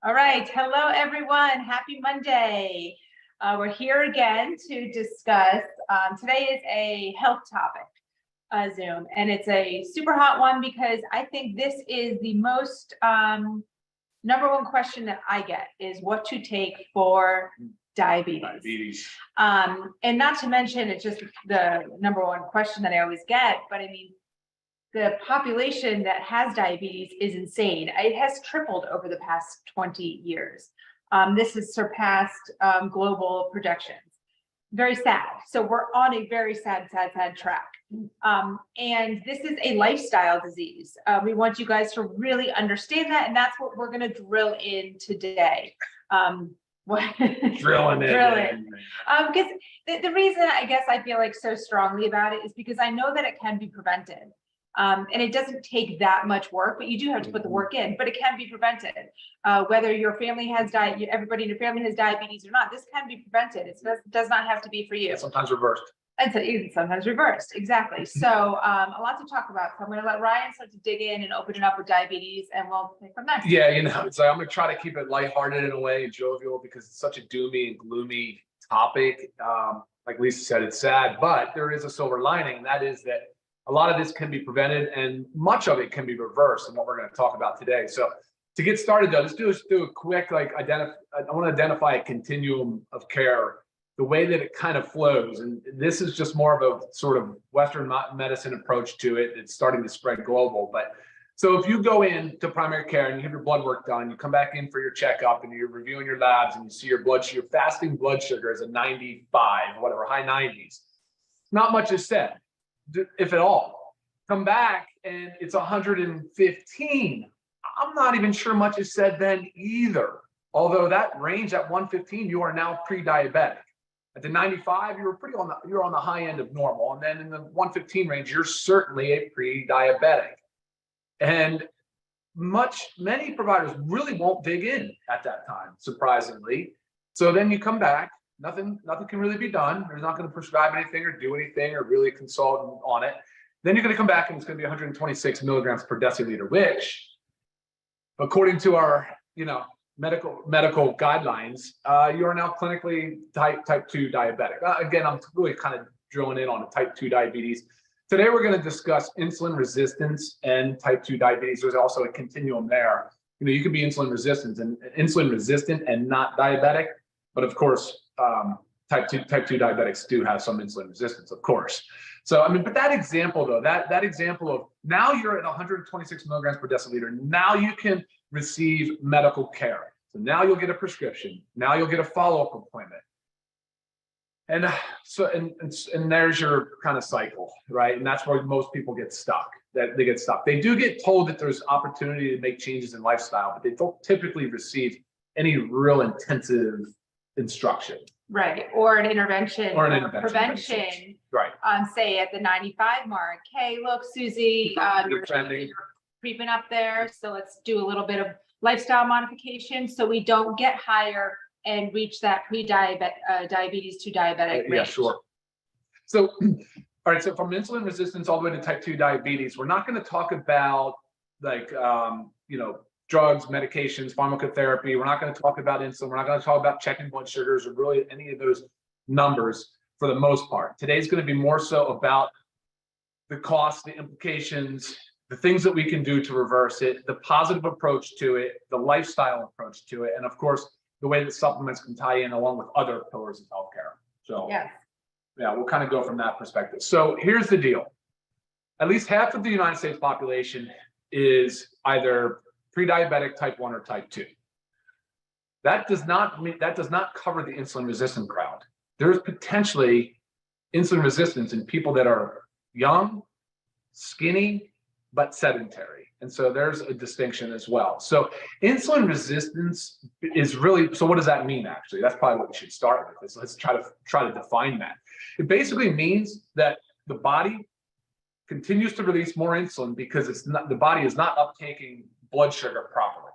All right. Hello, everyone. Happy Monday. We're here again to discuss. Today is a health topic Zoom, and it's a super hot one because I think this is the most number one question that I get is what to take for diabetes. And not to mention, it's just the number one question that I always get, but I mean, the population that has diabetes is insane. It has tripled over the past 20 years. This has surpassed global projections. Very sad. So we're on a very sad track. And this is a lifestyle disease. We want you guys to really understand that. And that's what we're going to drill in today. Drilling in. Because the reason I guess I feel like so strongly about it is because I know that it can be prevented. And it doesn't take that much work, but you do have to put the work in, but it can be prevented. Whether your family has everybody in your family has diabetes or not, this can be prevented. It does not have to be for you. Sometimes reversed. And so even sometimes reversed, exactly. So a lot to talk about. So I'm gonna let Ryan start to dig in and open it up with diabetes and we'll take from there. Yeah, it's like I'm gonna try to keep it lighthearted in a way and jovial because it's such a doomy and gloomy topic. Like Lisa said, it's sad, but there is a silver lining, and that is that a lot of this can be prevented and much of it can be reversed in what we're going to talk about today. So to get started though, let's do a quick, I want to identify a continuum of care, the way that it kind of flows. And this is just more of a sort of Western medicine approach to it. It's starting to spread global. But so if you go into primary care and you have your blood work done, you come back in for your checkup and you're reviewing your labs and you see your fasting blood sugar is a 95, whatever, high 90s. Not much is said, if at all. Come back and it's 115. I'm not even sure much is said then either. Although that range at 115, you are now pre-diabetic. At the 95, you're on the high end of normal. And then in the 115 range, you're certainly a pre-diabetic. And many providers really won't dig in at that time, surprisingly. So then you come back. Nothing can really be done. They're not going to prescribe anything or do anything or really consult on it. Then you're going to come back and it's going to be 126 milligrams per deciliter, which, according to our medical guidelines, you are now clinically type 2 diabetic. Again, I'm really kind of drilling in on the type 2 diabetes. Today we're going to discuss insulin resistance and type 2 diabetes. There's also a continuum there. You can be insulin resistant and not diabetic, but of course, type 2 diabetics do have some insulin resistance, of course. So, but that example though, that example of now you're at 126 milligrams per deciliter, now you can receive medical care. So now you'll get a prescription. Now you'll get a follow-up appointment. And and there's your kind of cycle, right? And that's where most people get stuck, They do get told that there's opportunity to make changes in lifestyle, but they don't typically receive any real intensive instruction, right? Or an intervention or prevention, right? Say at the 95 mark, hey, look, Susie, you're creeping up there, so let's do a little bit of lifestyle modification so we don't get higher and reach that diabetes to diabetic range. Yeah, sure. So all right, so from insulin resistance all the way to type 2 diabetes, we're not going to talk about drugs, medications, pharmacotherapy. We're not going to talk about insulin. We're not going to talk about checking blood sugars or really any of those numbers for the most part. Today's going to be more so about the costs, the implications, the things that we can do to reverse it, the positive approach to it, the lifestyle approach to it, and of course, the way that supplements can tie in along with other pillars of healthcare. So yeah, we'll kind of go from that perspective. So here's the deal. At least half of the United States population is either pre-diabetic type 1 or type 2. That does not cover the insulin resistant crowd. There's potentially insulin resistance in people that are young, skinny, but sedentary. And so there's a distinction as well. So insulin resistance is really, so what does that mean actually? That's probably what we should start with. Let's try to define that. It basically means that the body continues to release more insulin because the body is not uptaking blood sugar properly,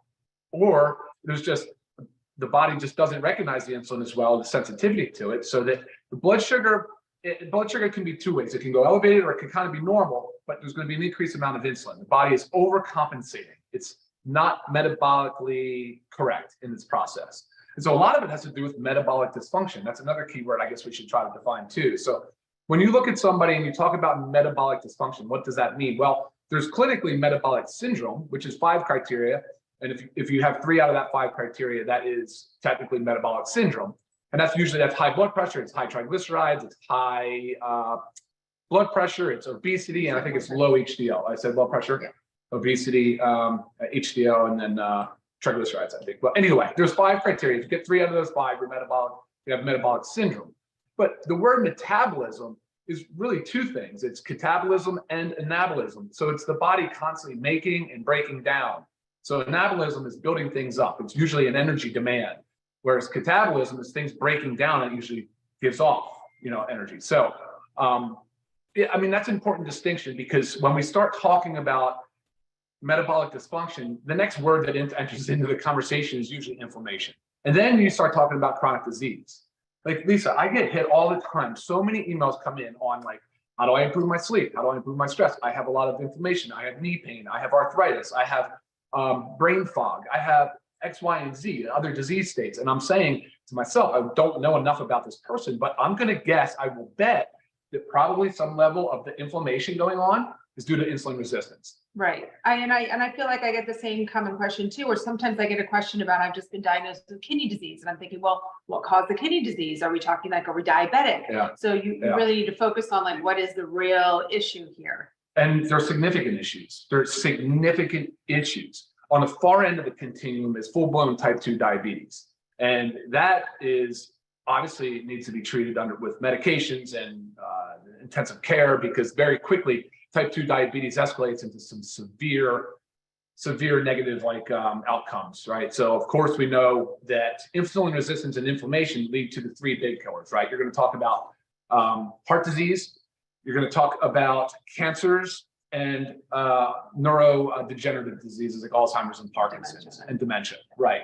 or the body just doesn't recognize the insulin as well, the sensitivity to it, so that the blood sugar can be two ways. It can go elevated or it can kind of be normal, but there's going to be an increased amount of insulin. The body is overcompensating. It's not metabolically correct in this process. And so a lot of it has to do with metabolic dysfunction. That's another key word I guess we should try to define too. So when you look at somebody and you talk about metabolic dysfunction, what does that mean? Well, there's clinically metabolic syndrome, which is 5 criteria. And if you have 3 out of that 5 criteria, that is technically metabolic syndrome. And that's high blood pressure, it's high triglycerides, it's high blood pressure, it's obesity, and I think it's low HDL. I said blood pressure, obesity, HDL, and then triglycerides, I think. But anyway, there's 5 criteria. If you get 3 out of those 5, you're metabolic, you have metabolic syndrome. But the word metabolism is really 2 things. It's catabolism and anabolism. So it's the body constantly making and breaking down. So anabolism is building things up. It's usually an energy demand, whereas catabolism is things breaking down and it usually gives off, energy. So, I mean, that's an important distinction because when we start talking about metabolic dysfunction, the next word that enters into the conversation is usually inflammation. And then you start talking about chronic disease. Like Lisa, I get hit all the time. So many emails come in on like, how do I improve my sleep? How do I improve my stress? I have a lot of inflammation. I have knee pain. I have arthritis. I have brain fog. I have X, Y, and Z, other disease states. And I'm saying to myself, I don't know enough about this person, but I'm going to guess, I will bet that probably some level of the inflammation going on is due to insulin resistance. Right. I feel like I get the same common question too, or sometimes I get a question about, I've just been diagnosed with kidney disease. And I'm thinking, well, what caused the kidney disease? Are we talking like, are we diabetic? Yeah. So you really need to focus on like, what is the real issue here? And there are significant issues. There's significant issues. On the far end of the continuum is full-blown type 2 diabetes. And that is obviously needs to be treated with medications and intensive care, because very quickly type 2 diabetes escalates into some severe negative outcomes, right? So of course we know that insulin resistance and inflammation lead to the 3 big killers, right? You're going to talk about heart disease, you're going to talk about cancers, and neurodegenerative diseases like Alzheimer's and Parkinson's and dementia, right?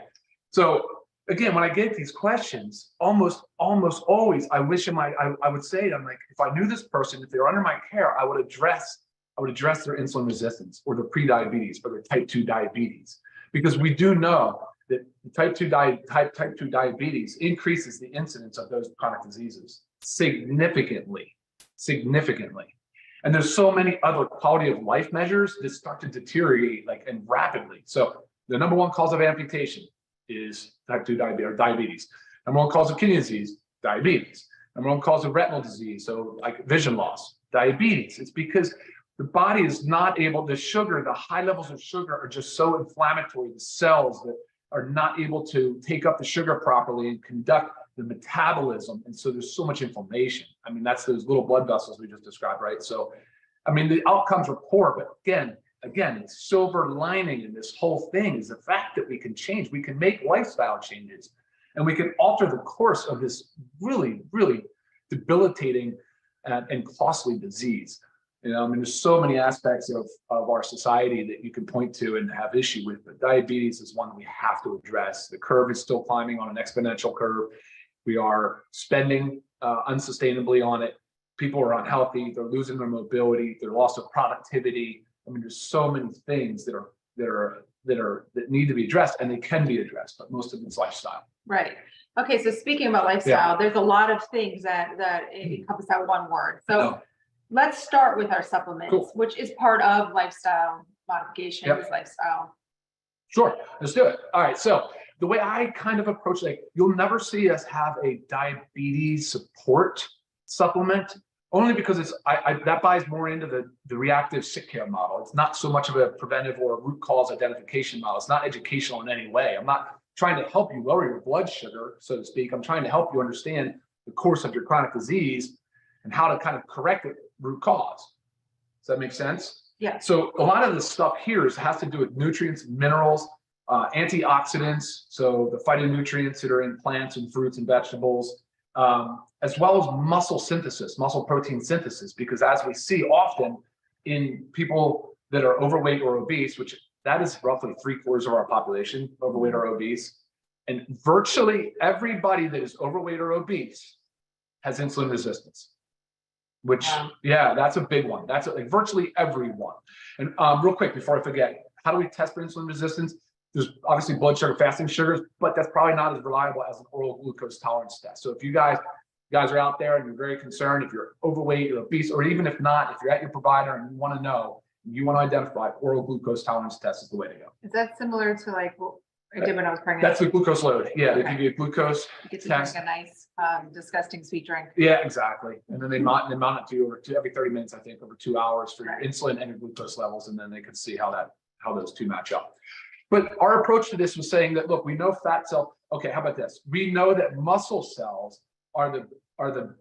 So again, when I get these questions, almost always, I would say, I'm like, if I knew this person, if they were under my care, I would address their insulin resistance or their prediabetes or their type 2 diabetes, because we do know that type 2 diabetes increases the incidence of those chronic diseases significantly. And there's so many other quality of life measures that start to deteriorate and rapidly. So the number 1 cause of amputation is type 2 diabetes. Number 1 cause of kidney disease, diabetes. Number 1 cause of retinal disease, so like vision loss, diabetes. It's because the body is not able, the high levels of sugar are just so inflammatory. The cells that are not able to take up the sugar properly and conduct the metabolism. And so there's so much inflammation. I mean, that's those little blood vessels we just described, right? So, I mean, the outcomes are poor, but again, it's silver lining in this whole thing is the fact that we can change, we can make lifestyle changes, and we can alter the course of this really, really debilitating and costly disease. I mean, there's so many aspects of our society that you can point to and have issue with, but diabetes is one we have to address. The curve is still climbing on an exponential curve. We are spending unsustainably on it. People are unhealthy. They're losing their mobility, their loss of productivity. I mean, there's so many things that need to be addressed, and they can be addressed, but most of it's lifestyle. Right. Okay. So speaking about lifestyle, there's a lot of things that encompass that one word. So let's start with our supplements, which is part of lifestyle modifications, lifestyle. Sure. Let's do it. All right. So the way I kind of approach you'll never see us have a diabetes support supplement, only because that buys more into the reactive sick care model. It's not so much of a preventive or a root cause identification model. It's not educational in any way. I'm not trying to help you lower your blood sugar, so to speak. I'm trying to help you understand the course of your chronic disease and how to kind of correct the root cause. Does that make sense? Yeah. So a lot of the stuff here has to do with nutrients, minerals, antioxidants, so the phytonutrients that are in plants and fruits and vegetables, as well as muscle synthesis, muscle protein synthesis, because as we see often in people that are overweight or obese, which that is roughly 3/4 of our population, overweight or obese, and virtually everybody that is overweight or obese has insulin resistance, which, that's a big one. That's virtually everyone. And real quick, before I forget, how do we test for insulin resistance? There's obviously blood sugar fasting sugars, but that's probably not as reliable as an oral glucose tolerance test. So if you guys are out there and you're very concerned, if you're overweight or obese, or even if not, if you're at your provider and you want to know, you want to identify, oral glucose tolerance test is the way to go. Is that similar to like what I did when I was pregnant? That's the glucose load. Yeah, they Okay. give you a glucose You get to test. drink a nice, disgusting sweet drink. Yeah, exactly. And then they mount it to you every 30 minutes, I think, over 2 hours for your Right. insulin and your glucose levels, and then they can see how those two match up. But our approach to this was saying that, look, we know fat cell. Okay, how about this? We know that muscle cells are the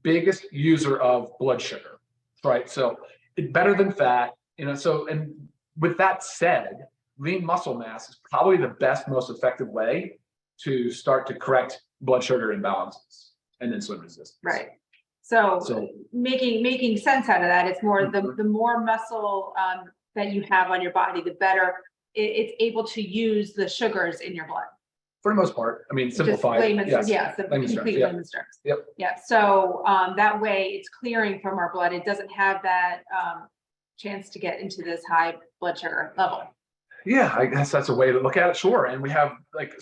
biggest user of blood sugar, right? So it's better than fat, So, and with that said, lean muscle mass is probably the best, most effective way to start to correct blood sugar imbalances and insulin resistance. Right. So making sense out of that, it's more the more muscle that you have on your body, the better it's able to use the sugars in your blood. For the most part, I mean, simplified. Yes, layman's complete terms, layman's terms. Yep. Yeah. So that way it's clearing from our blood. It doesn't have that chance to get into this high blood sugar level. Yeah, I guess that's a way to look at it. Sure. And we have like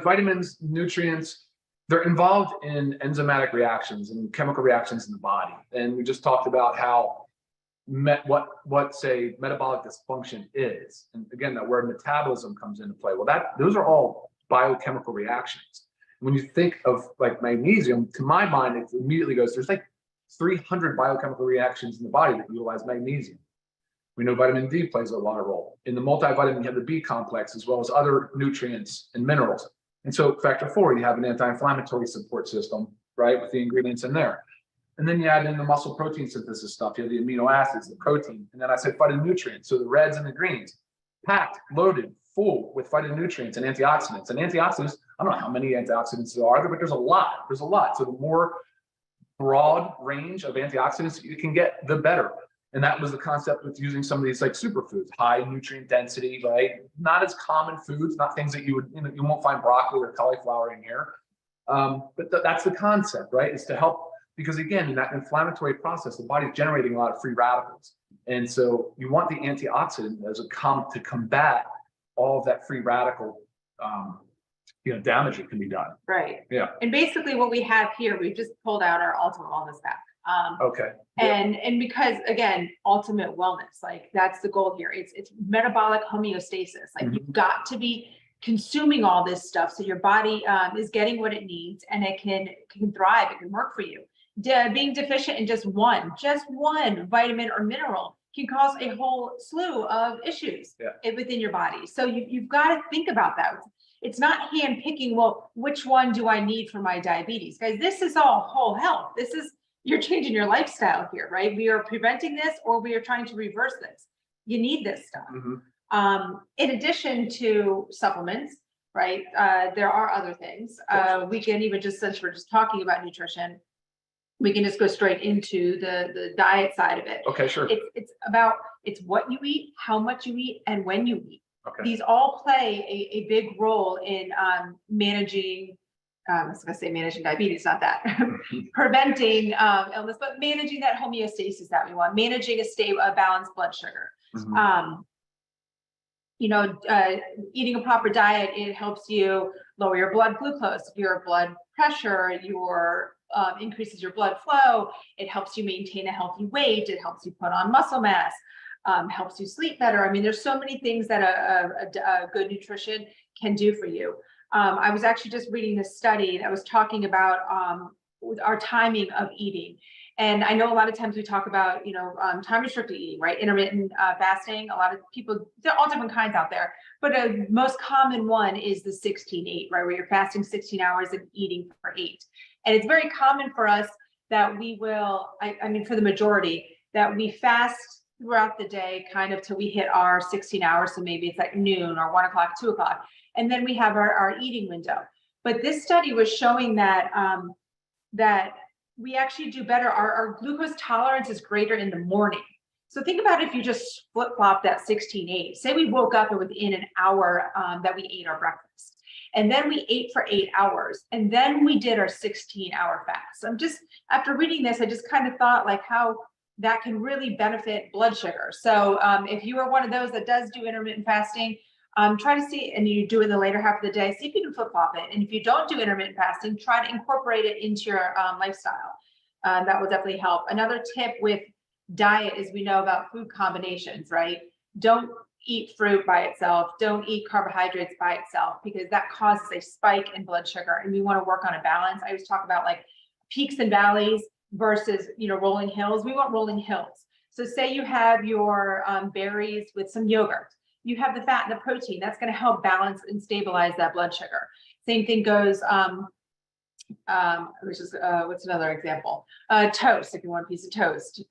vitamins, nutrients, they're involved in enzymatic reactions and chemical reactions in the body. And we just talked about how what say metabolic dysfunction is. And again, that word metabolism comes into play. Well, those are all biochemical reactions. When you think of like magnesium, to my mind, it immediately goes, there's like 300 biochemical reactions in the body that utilize magnesium. We know vitamin D plays a lot of role. In the multivitamin, you have the B complex, as well as other nutrients and minerals. And so factor 4, you have an anti-inflammatory support system, right, with the ingredients in there. And then you add in the muscle protein synthesis stuff. You have the amino acids, the protein. And then I said phytonutrients. So the reds and the greens, packed, loaded, full with phytonutrients and antioxidants. And antioxidants, I don't know how many antioxidants there are, but there's a lot. There's a lot. So the more broad range of antioxidants you can get, the better. And that was the concept with using some of these like superfoods, high nutrient density, right? Not as common foods, not things that you won't find broccoli or cauliflower in here. But that's the concept, right? Is to help, because again, in that inflammatory process, the body's generating a lot of free radicals. And so you want the antioxidant as to combat all of that free radical damage that can be done. Right. Yeah. And basically what we have here, we've just pulled out our Ultimate Wellness Pack. Okay. And because again, ultimate wellness, like that's the goal here. It's metabolic homeostasis. Like you've got to be consuming all this stuff so your body is getting what it needs and it can thrive. It can work for you. Being deficient in just one vitamin or mineral can cause a whole slew of issues within your body. So you've got to think about that. It's not hand picking, well, which one do I need for my diabetes? Guys, this is all whole health. You're changing your lifestyle here, right? We are preventing this or we are trying to reverse this. You need this stuff. In addition to supplements, right? There are other things. We can even since we're just talking about nutrition, we can just go straight into the diet side of it. Okay, sure. It's what you eat, how much you eat, and when you eat. Okay. These all play a big role in managing, I was going to say managing diabetes, not that, preventing illness, but managing that homeostasis that we want, managing a balanced blood sugar. Eating a proper diet, it helps you lower your blood glucose, your blood pressure, increases your blood flow. It helps you maintain a healthy weight. It helps you put on muscle mass, helps you sleep better. I mean, there's so many things that a good nutrition can do for you. I was actually just reading this study that was talking about our timing of eating. And I know a lot of times we talk about, time restricted eating, right? Intermittent fasting. A lot of people, there are all different kinds out there, but a most common one is the 16-8, right? Where you're fasting 16 hours and eating for 8. And it's very common for us that we will, I mean, for the majority, that we fast throughout the day, kind of till we hit our 16 hours. So maybe it's like noon or 1 o'clock, 2 o'clock. And then we have our eating window. But this study was showing that, that we actually do better. Our glucose tolerance is greater in the morning. So think about if you just flip-flop that 16-8. Say we woke up and within an hour that we ate our breakfast. And then we ate for 8 hours. And then we did our 16-hour fast. So after reading this, I just kind of thought like how that can really benefit blood sugar. So if you are one of those that does do intermittent fasting, try to see, and you do it in the later half of the day, see if you can flip-flop it. And if you don't do intermittent fasting, try to incorporate it into your lifestyle. That will definitely help. Another tip with diet is we know about food combinations, right? Don't eat fruit by itself. Don't eat carbohydrates by itself, because that causes a spike in blood sugar. And we want to work on a balance. I always talk about like peaks and valleys versus, rolling hills. We want rolling hills. So say you have your berries with some yogurt. You have the fat and the protein. That's going to help balance and stabilize that blood sugar. Same thing goes, what's another example? Toast. If you want a piece of toast,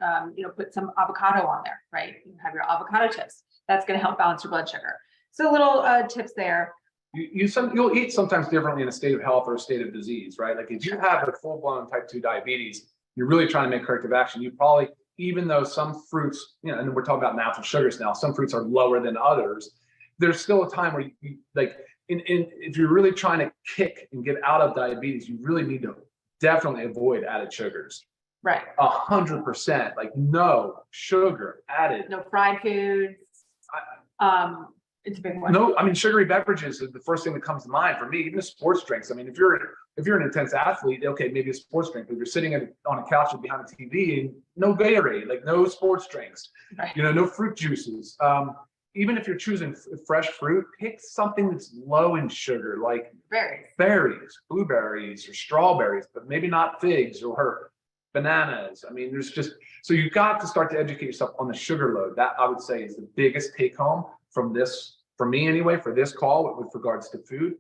put some avocado on there, right? You have your avocado toast. That's going to help balance your blood sugar. So little tips there. You'll eat sometimes differently in a state of health or a state of disease, right? Like if you have a full-blown type 2 diabetes, you're really trying to make corrective action. You probably, even though some fruits, and we're talking about natural sugars now, some fruits are lower than others, there's still a time where you like, if you're really trying to kick and get out of diabetes, you really need to definitely avoid added sugars. Right. 100%, like no sugar added. No fried foods. It's a big one. No, I mean, sugary beverages is the first thing that comes to mind for me, even the sports drinks. I mean, if you're an intense athlete, okay, maybe a sports drink, but if you're sitting on a couch behind a TV and no Gatorade, like no sports drinks, right. No fruit juices. Even if you're choosing fresh fruit, pick something that's low in sugar, like berries, blueberries, or strawberries, but maybe not figs or bananas. I mean, so you've got to start to educate yourself on the sugar load. That I would say is the biggest take home from this, for me anyway, for this call with regards to food.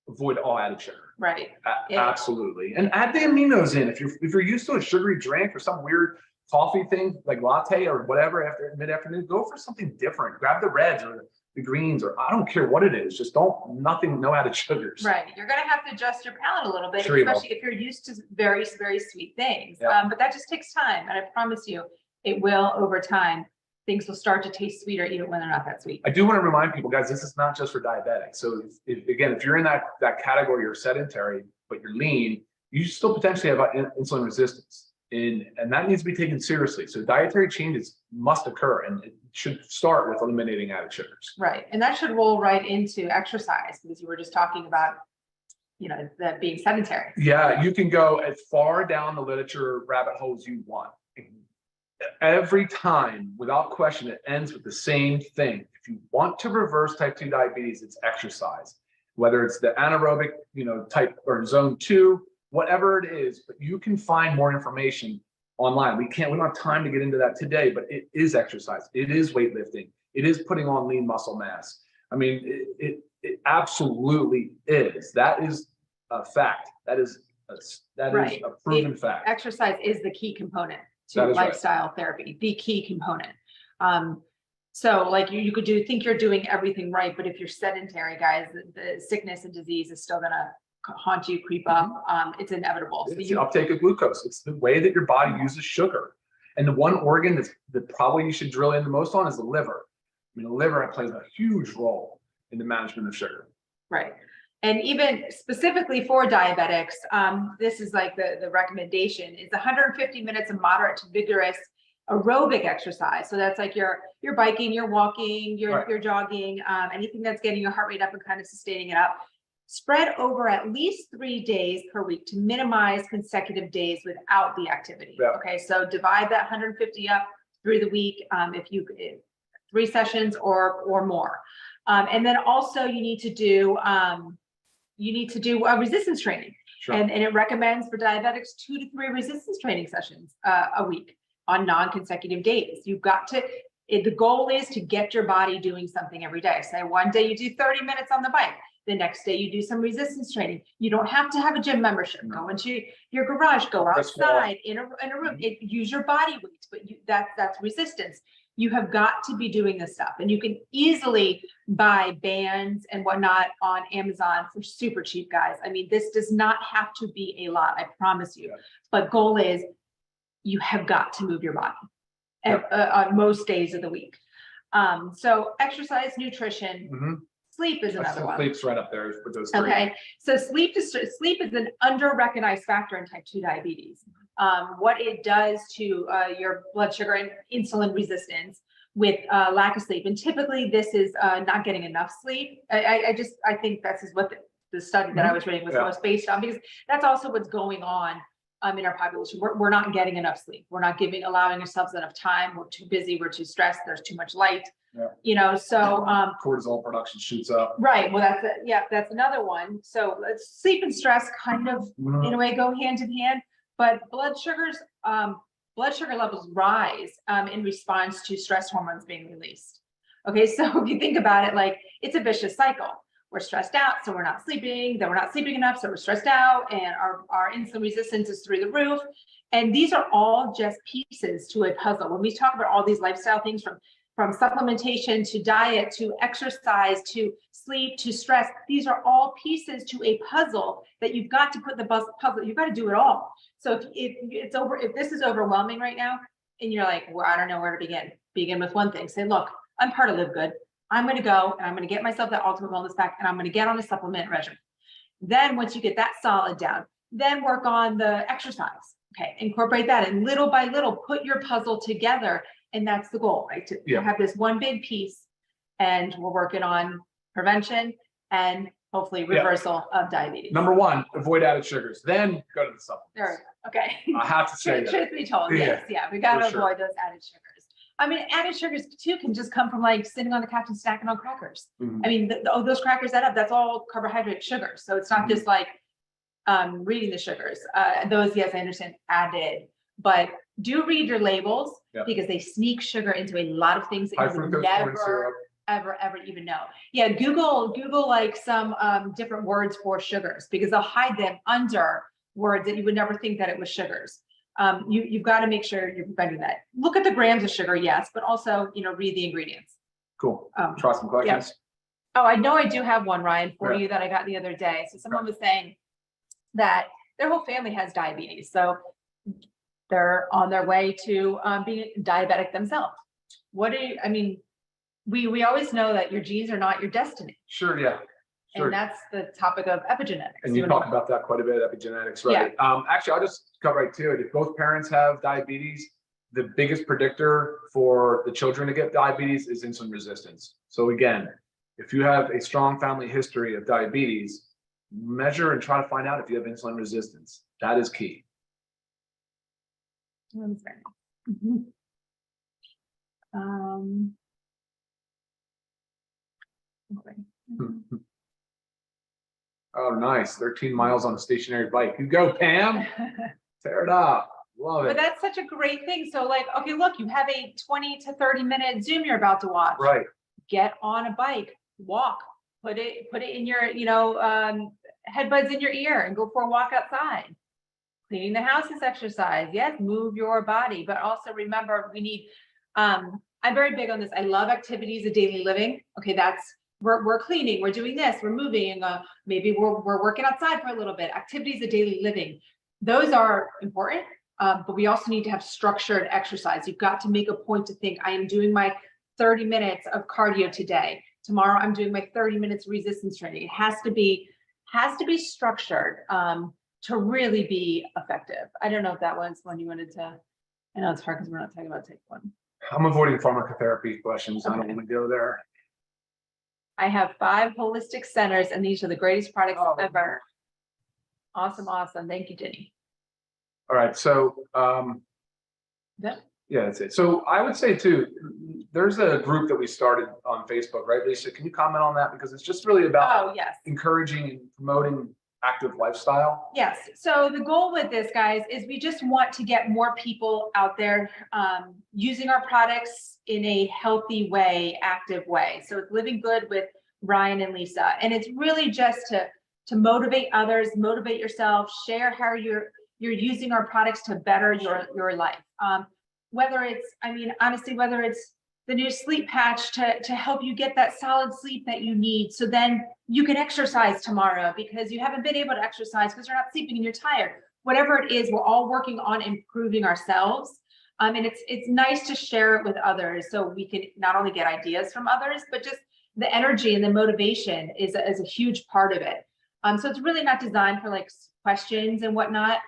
Avoid all added sugar. Right. Absolutely. And add the aminos in. If you're used to a sugary drink or some weird coffee thing like latte or whatever after mid-afternoon, go for something different. Grab the reds or the greens, or I don't care what it is. Just no added sugars. Right. You're going to have to adjust your palate a little bit, sure especially if you're used to very, very sweet things. But that just takes time. And I promise you, it will over time. Things will start to taste sweeter even when they're not that sweet. I do want to remind people, guys, this is not just for diabetics. So if you're in that category, you're sedentary, but you're lean, you still potentially have insulin resistance. And that needs to be taken seriously. So dietary changes must occur, and it should start with eliminating added sugars. Right. And that should roll right into exercise, because you were just talking about, that being sedentary. Yeah, you can go as far down the literature rabbit hole as you want. Every time, without question, it ends with the same thing. If you want to reverse type 2 diabetes, it's exercise. Whether it's the anaerobic, type or zone 2, whatever it is, but you can find more information online. We don't have time to get into that today, but it is exercise. It is weightlifting. It is putting on lean muscle mass. I mean, it absolutely is. That is a fact. That is a proven fact. Exercise is the key component to lifestyle therapy, the key component. So like you could think you're doing everything right, but if you're sedentary, guys, the sickness and disease is still gonna haunt you, creep up. It's inevitable. It's the uptake of glucose. It's the way that your body uses sugar. And the one organ that probably you should drill in the most on is the liver. I mean, the liver plays a huge role in the management of sugar. Right. And even specifically for diabetics, this is like the recommendation is 150 minutes of moderate to vigorous aerobic exercise. So that's like your biking, your walking, your jogging, anything that's getting your heart rate up and kind of sustaining it up. Spread over at least 3 days per week to minimize consecutive days without the activity. Yeah. Okay, so divide that 150 up through the week if 3 sessions or more. And then also you need to do resistance training. Sure. And it recommends for diabetics 2 to 3 resistance training sessions a week on non-consecutive days. The goal is to get your body doing something every day. Say one day you do 30 minutes on the bike. The next day you do some resistance training. You don't have to have a gym membership. Go into your garage, go outside in a room, use your body weight, but that's resistance. You have got to be doing this stuff, and you can easily buy bands and whatnot on Amazon for super cheap, guys. I mean, this does not have to be a lot, I promise you. But goal is you have got to move your body on most days of the week. So exercise, nutrition, sleep is another one. Sleep's right up there with those 3. Okay, so sleep is an under-recognized factor in type 2 diabetes. what it does to your blood sugar and insulin resistance with lack of sleep. And typically this is not getting enough sleep. I think this is what the study that I was reading was most based on, because that's also what's going on in our population. We're not getting enough sleep. We're not allowing ourselves enough time. We're too busy. We're too stressed. There's too much light. You know, so cortisol production shoots up. Right. Well, that's another one. So sleep and stress kind of in a way go hand in hand, but blood sugar levels rise in response to stress hormones being released. Okay, so if you think about it, like it's a vicious cycle. We're stressed out, so we're not sleeping, then we're not sleeping enough, so we're stressed out, and our insulin resistance is through the roof. And these are all just pieces to a puzzle. When we talk about all these lifestyle things, from supplementation to diet to exercise to sleep to stress, these are all pieces to a puzzle that you've got to put the puzzle. You've got to do it all. So if this is overwhelming right now, and you're like, well, I don't know where to begin with one thing. Say, look, I'm part of LiveGood. I'm going to go and I'm going to get myself that ultimate wellness pack, and I'm going to get on a supplement regimen. Then once you get that solid down, then work on the exercise. Okay, incorporate that, and little by little put your puzzle together. And that's the goal, right? To have this one big piece, and we're working on prevention and hopefully reversal of diabetes. Number one, avoid added sugars, then go to the supplements. There we go. Okay. I have to say that. Truth be told, yes, we got to avoid those added sugars. I mean, added sugars too can just come from like sitting on the couch and snacking on crackers. I mean, those crackers add up. That's all carbohydrate sugar. So it's not just like reading the sugars. Those, yes, I understand, added, but do read your labels because they sneak sugar into a lot of things that you would never, ever even know. Yeah, Google like some different words for sugars, because they'll hide them under words that you would never think that it was sugars. You've got to make sure you're preventing that. Look at the grams of sugar, yes, but also, read the ingredients. Cool. Try some questions. Oh, I know I do have one, Ryan, for you that I got the other day. So someone was saying that their whole family has diabetes. So they're on their way to being diabetic themselves. We always know that your genes are not your destiny. Sure, yeah. Sure. And that's the topic of epigenetics. And you talk about that quite a bit, epigenetics, right? Actually, I'll just cut right to it. If both parents have diabetes, the biggest predictor for the children to get diabetes is insulin resistance. So again, if you have a strong family history of diabetes, measure and try to find out if you have insulin resistance. That is key. Oh, nice. 13 miles on a stationary bike. You go, Pam. Tear it up. Love it. But that's such a great thing. So like, okay, look, you have a 20 to 30 minute Zoom you're about to watch. Right. Get on a bike, walk, put it in your, headbuds in your ear and go for a walk outside. Cleaning the house is exercise. Yes, move your body, but also remember we need, I'm very big on this. I love activities of daily living. Okay, we're cleaning, we're doing this, we're moving, maybe we're working outside for a little bit. Activities of daily living, those are important, but we also need to have structured exercise. You've got to make a point to think, I am doing my 30 minutes of cardio today. Tomorrow I'm doing my 30 minutes resistance training. It has to be structured to really be effective. I don't know if that was one you wanted to, I know it's hard because we're not talking about type 1. I'm avoiding pharmacotherapy questions. Okay. I don't want to go there. I have 5 holistic centers, and these are the greatest products ever. Awesome. Thank you, Jenny. All right. So, yeah, that's it. So I would say too, there's a group that we started on Facebook, right, Lisa? Can you comment on that? Because it's just really about encouraging and promoting active lifestyle. Yes. So the goal with this, guys, is we just want to get more people out there using our products in a healthy way, active way. So it's Living Good with Ryan and Lisa. And it's really just to motivate others, motivate yourself, share how you're using our products to better your life. Whether it's, honestly, whether it's the new sleep patch to help you get that solid sleep that you need, so then you can exercise tomorrow because you haven't been able to exercise because you're not sleeping and you're tired. Whatever it is, we're all working on improving ourselves. And it's nice to share it with others so we can not only get ideas from others, but just the energy and the motivation is a huge part of it. So it's really not designed for like questions and whatnot.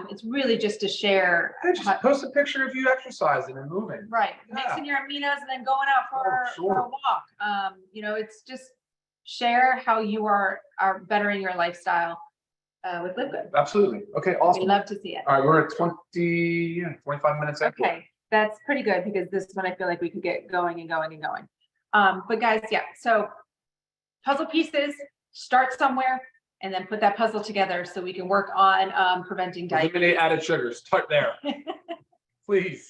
It's really just to share. Hey, just post a picture of you exercising and moving. Right, Yeah. mixing your aminos and then going out for sure. a walk. You know, it's just share how you are bettering your lifestyle with LiveGood. Absolutely. Okay, awesome. We'd love to see it. All right, we're at 25 minutes in. Okay, that's pretty good because this one I feel like we could get going and going and going. But guys, yeah, so puzzle pieces, start somewhere and then put that puzzle together so we can work on preventing diabetes. Eliminate added sugars. Start there. Please.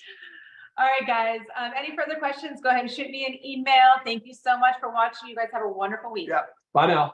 All right, guys. Any further questions, go ahead and shoot me an email. Thank you so much for watching. You guys have a wonderful week. Yeah. Bye now.